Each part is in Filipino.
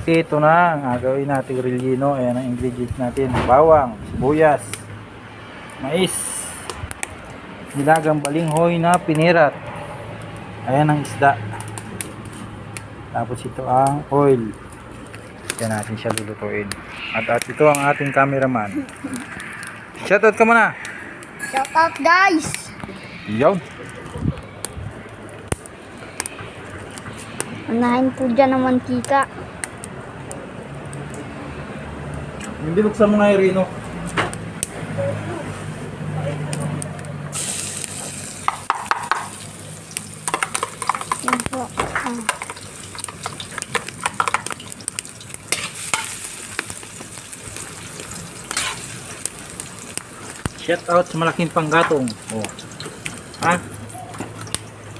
Ito na ang gagawin natin relleno. Ayan ang ingredients natin. Bawang, sibuyas, mais, nilagang balinghoy na pinirat. Ayan ang isda. Tapos ito ang oil. Yan natin siya lulutuin. At ito ang ating cameraman. Shoutout ka muna. Shoutout guys! Yun. Unahin po dyan ang mantika. Hindi buksan mo nga yung rino. Yan po. Shoutout sa malaking panggatong. Oh. Ha?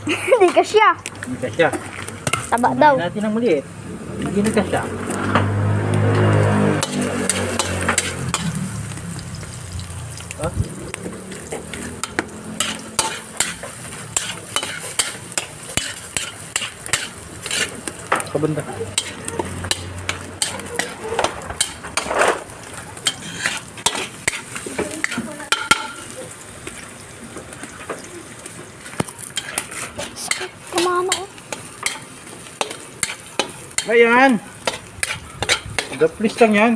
Hindi ka siya. Hindi ka siya. Taba daw. Kumain natin ang maliit. Hindi ka siya. Ha? Kabanda. Kumama oh. Ayan. Daplis lang yan.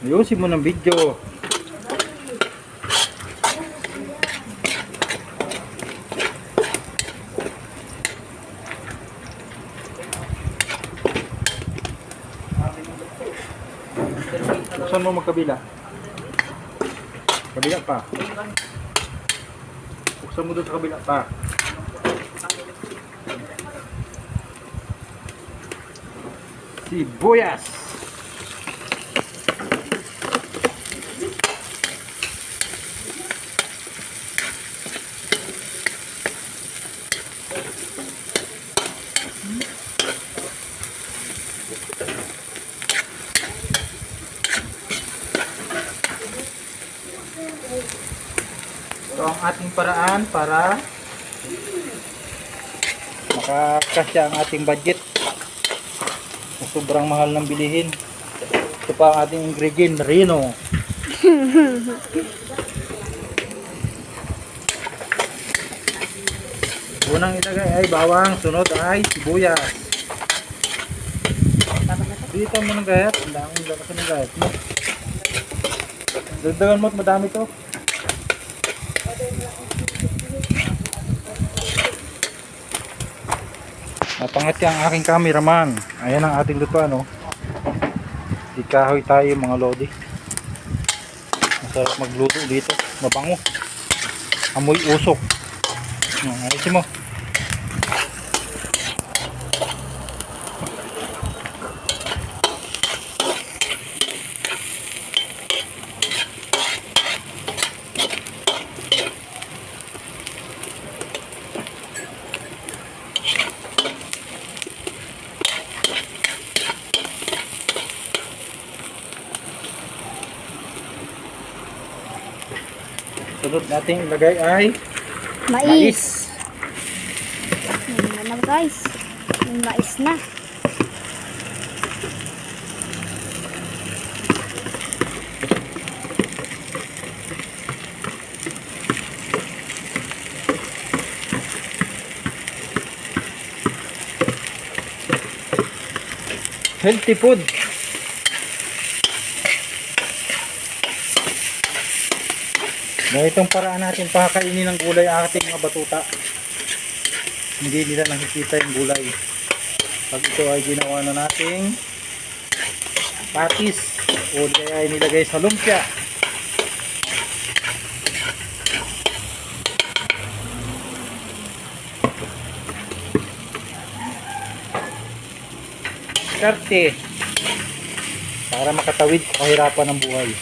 Ayusin mo ng video. Buksan mo magkabila. Kabila pa. Buksan mo doon sa kabila pa. Sibuyas. Ito ang ating paraan para makakasya ang ating budget. Sobrang mahal ng bilihin. Ito pa ang ating ingredient, reno. Unang ilagay ay bawang, sunod ay sibuyas. Dito mo ng gayat, ang daming lakas ng gayat mo. Dagdagan mo at madami to. Napangat ang aking cameraman. Ayan ang ating lutuan, oh. Ikahoy tayo mga lodi. Masarap magluto dito. Mabango. Amoy usok. Ayusin mo. Sunod natin ilagay ay mais. Ayan na guys. May mais na. Healthy food. Ganitong paraan natin pakakainin ng gulay ang ating mga batuta. Hindi nila nakikita yung gulay. Pag ito ay ginawa na nating patis o kaya ay nilagay sa lumpia. Karte para makatawid sa kahirapan ng buhay.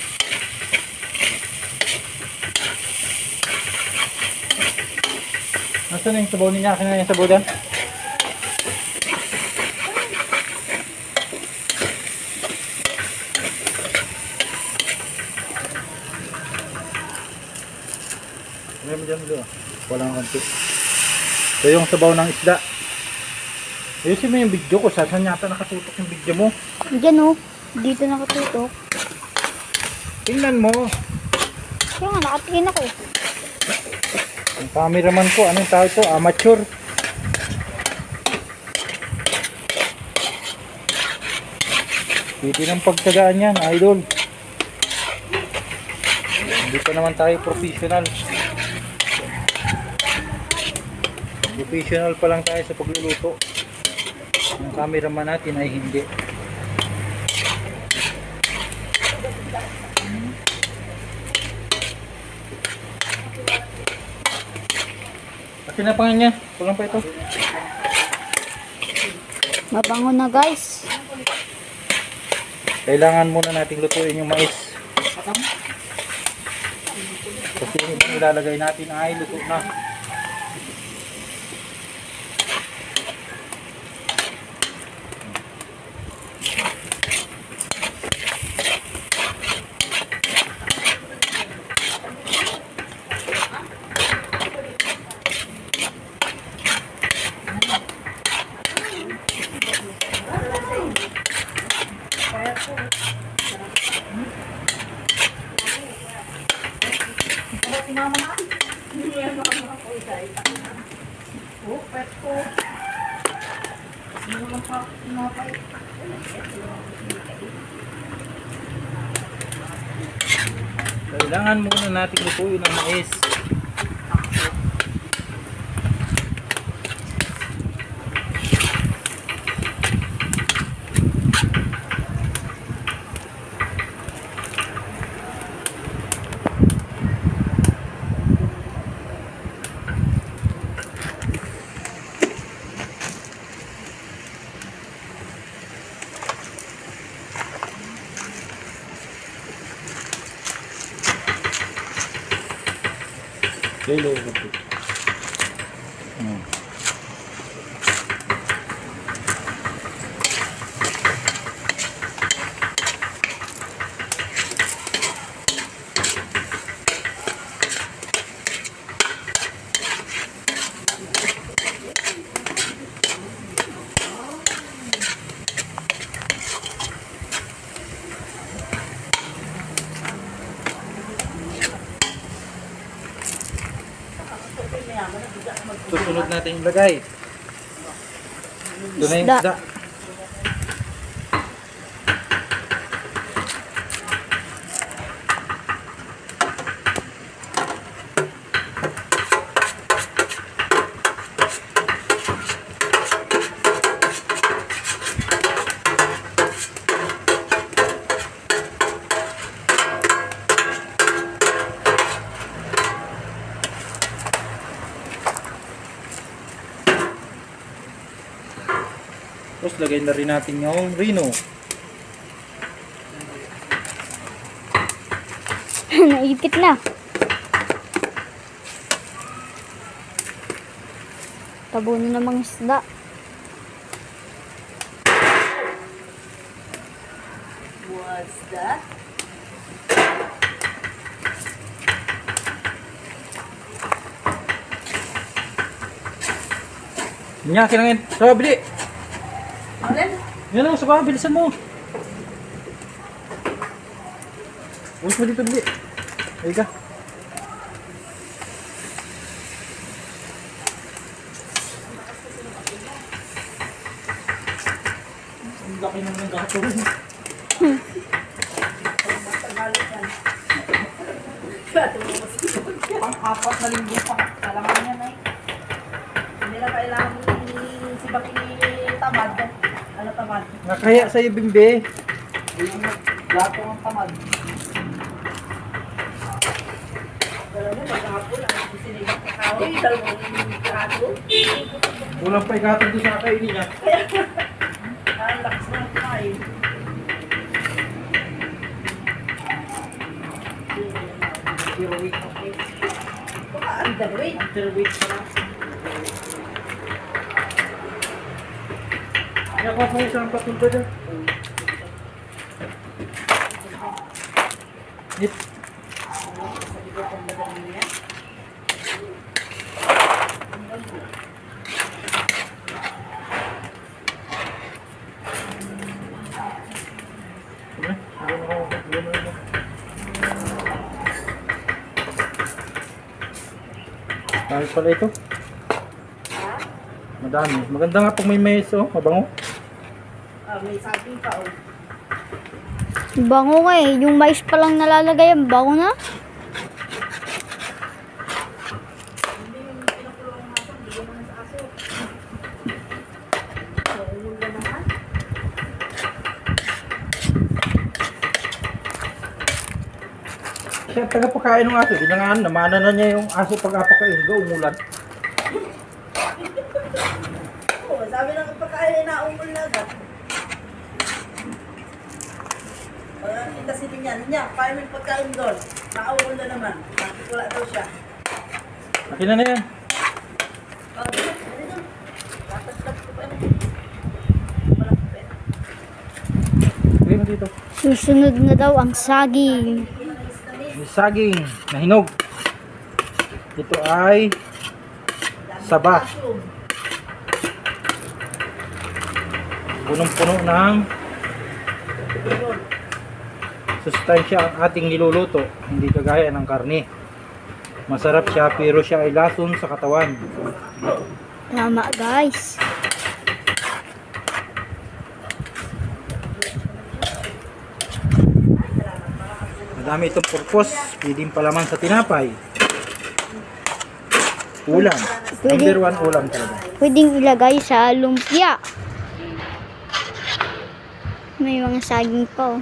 Nasaan na yung sabaw niya? Akin na yung sabaw dyan. Ayan mo dyan doon. Walang konti. Ito yung sabaw ng isda. Ayusin mo yung video ko. Saan yata nakatutok yung video mo? Diyan oh. Dito nakatutok. Tingnan mo. Kaya nga, nakatingin ako. Ang cameraman ko, anong tawag ito? Amateur. Pwede ng pagtagaan yan, idol. Hindi pa naman tayo professional. Professional pa lang tayo sa pagluluto. Ang cameraman natin ay hindi. Kasi na pangan niya. Kulang pa ito. Mabango na guys. Kailangan muna nating lutuin yung mais. Kasi yung ibang ilalagay natin ay luto na. Kailangan muna natin lutuin ang mais. Hello. Susunod natin ilagay. Ito na yung isda. Tapos lagay na rin natin yung Reno. Naipit na. Tabo na namang isda. What's that? Nya, kinangin. Sabi, bili. Alin? Yan lang, sabi, bilisan mo. Uwis mo dito, bili. Ay ka. Ang laki naman ng gato. Pang-apat na linggo pa. Kalaman yan ay. Hindi na kailangan si Baki tamad. Ano tamad? Nakaya sa'yo, Bimbe. Yung gato ang tamad. Dalawa mo, maghapon lang. Sinigang kakawin. Dalawang gato. Kulang pa ikatin doon sa kainin niya. Ang lakas ng kain. Zero weight. Baka underweight. Zero weight pa lang. Kaya ko po isang patulda dyan. Nip. Dahil pala ito. Ha? Madami. Maganda nga pag may mais, oh. Mabango. May saging pa, oh. Bango nga eh. Yung mais pa lang nalalagay, ang bango na. Hindi yung pinakulong natin, hindi naman sa aso. Umul na naman. Siya taga-pakain ng aso. Di na nga, namana na niya yung aso pag-apakain. Go, umulan. Oo, sabi ng pagkain na umul na agad. Kita si niya, paano yung pagkain doon? Nakaumul na naman. Bakit wala daw siya? Akin na yan. Dito. Tatas-tatas ko pa. Wala pa pera. Gawin mo dito. Susunod na daw ang saging. May saging na hinog. Ito ay saba. Punong-puno ng sustansya ang ating niluluto. Hindi kagaya ng karne. Masarap siya pero siya ay lason sa katawan. Tama guys. Madami itong purpose. Pwedeng palaman sa tinapay. Ulam. Number 1 ulam talaga. Pwedeng ilagay sa lumpia. May mga saging pa oh.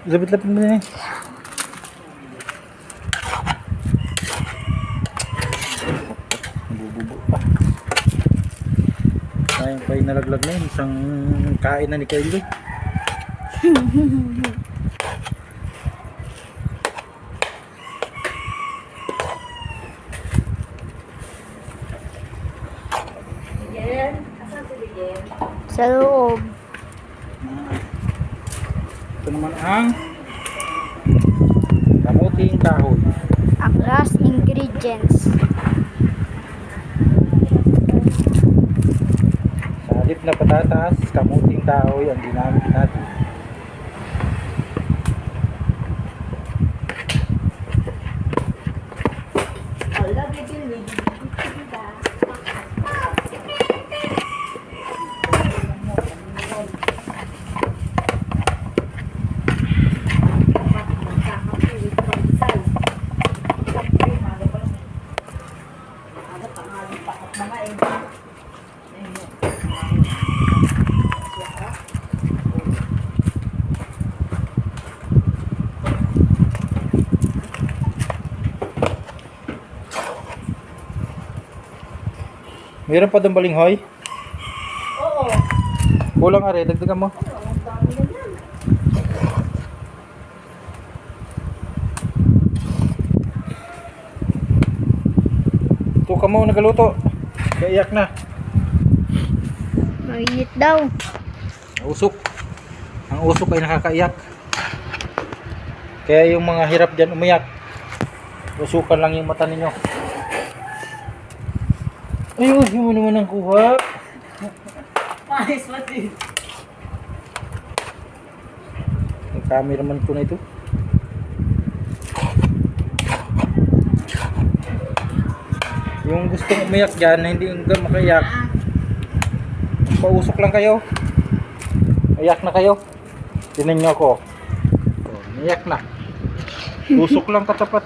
Lapit-lapit mo na eh. Nabububo pa. Sayang pa yung nalaglag na yun. Isang kain na ni Kylie. Yen, asan si Yen? Sa loob. Ito naman ang kamuting kahoy. Ang last ingredients. Sa halip na patatas, kamuting kahoy ang ginamit natin. Wala, bibili. Mayroon pa doon balinghoy? Oo. Kulang are, dagdagan mo. Ang dami na yan. Ito ka mo nagaluto. Kaiyak na. Mainit daw. Usok. Ang usok ay nakakaiyak. Kaya yung mga hirap dyan umiyak. Usukan lang yung mata ninyo. Ayun, yun mo naman ang kuha. Ayos pati. Yung cameraman ko na ito. Yung gustong umiyak dyan, na hindi yung makaiyak. Pausok lang kayo. Iyak na kayo. Tinan nyo ako. Iyak na. Usok lang katapat.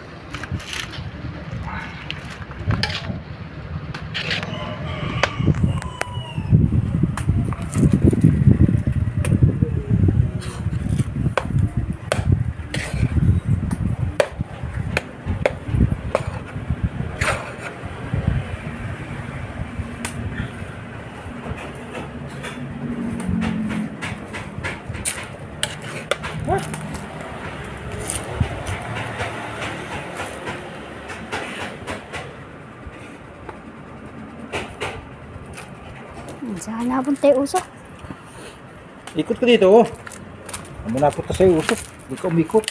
Saan napunta yung usok? Ikot ko dito, oh. Amo na punta sa'yo, usok. Hindi ka umikot.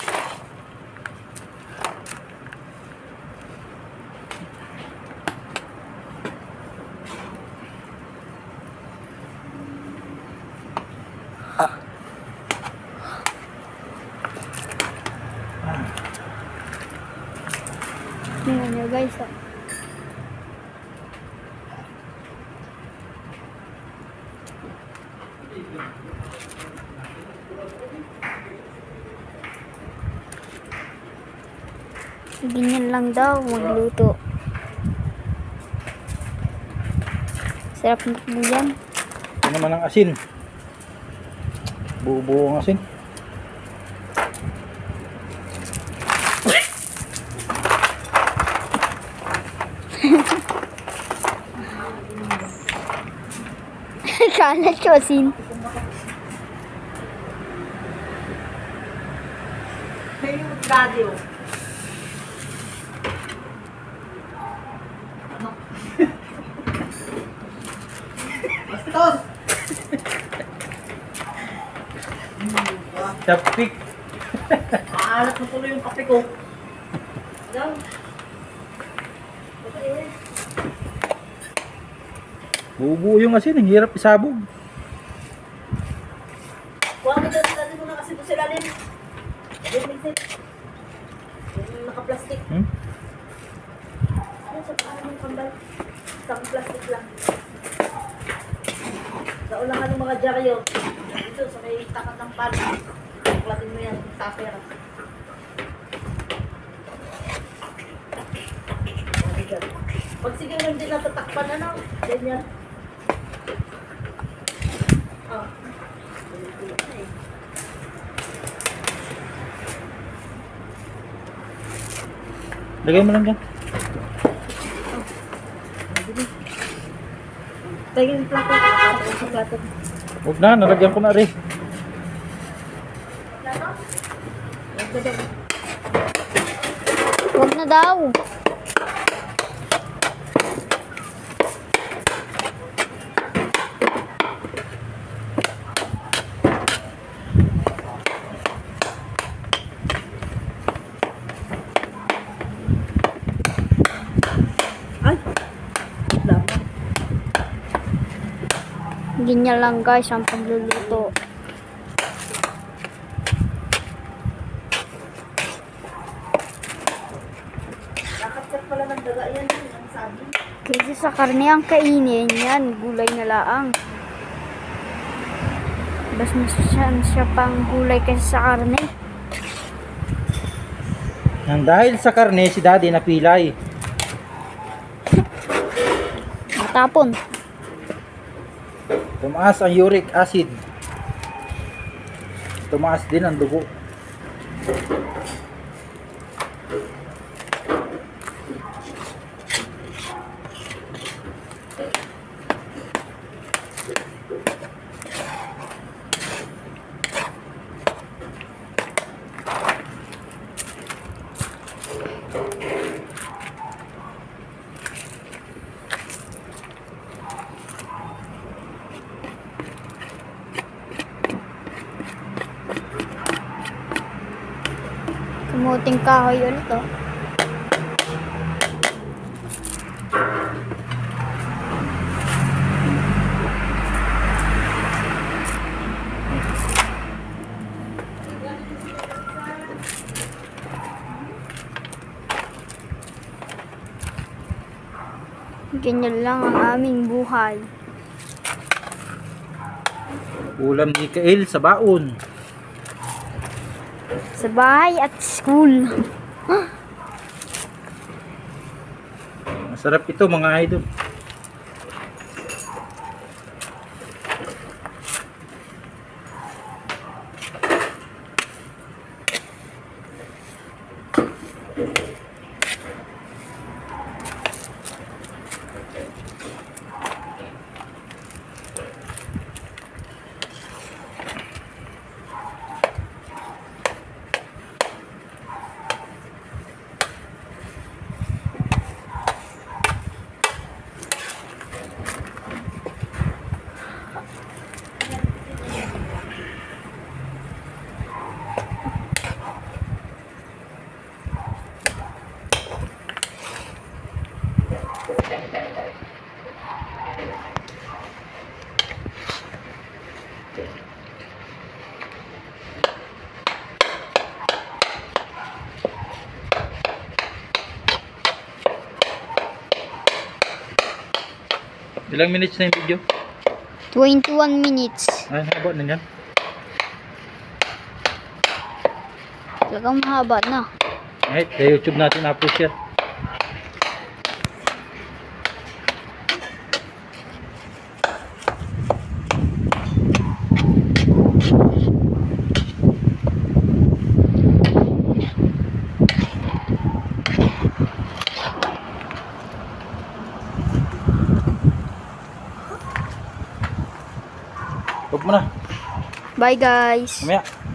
Tingnan nyo guys. Oh. Ganyan lang daw magluto. Sarap na po yan. Ito naman ang asin. Buo-buo ang asin. Kalat ko asin. May yung daddy, oh. Ano? Bastos! Chapstick. Maalat mo tuloy yung kape ko. Yan. Okay. Buo-buo yung asin. Ang hirap isabog. Kuha mo dyan, dati mo na kasi doon sila rin. Yung mixit. Yung naka-plastic. Hmm? Ano sa paano yung kambal? Isang plastic lang. Naulangan ng mga dyaryo. Dito sa may tapat ng pan. Klatin mo yan, tupper. Pag sige hindi natatakpan, ano? Ganyan. Oh. Lagay mo lang dyan. Tayo yung plato. Tapos sa plato. Huwag na. Nalagyan ko na rin. Plato? Huwag ka daw. Huwag na daw. Ay! Dapat. Ganyan lang guys ang pagluluto. Nakapsat pala ng daga yan. Ang sabi. Kasi sa karne ang kainin yan, gulay na laang. Mas masasyan siya pang gulay kasi sa karne. Nang dahil sa karne, si daddy napilay. Matapon. Tumaas ang uric acid. Tumaas din ang dugo. Kamuting kahoy ulit oh. Ganyan lang ang aming buhay. Ulam ni Kael sa baon. Sa bahay at school. Masarap ito mga idol. Ilang minutes na yung video? 21 minutes. Ay, haba na yan. Talagang mahaba na. Ay, sa YouTube natin na-post yan. Huwag mo na. Bye guys. Mamaya.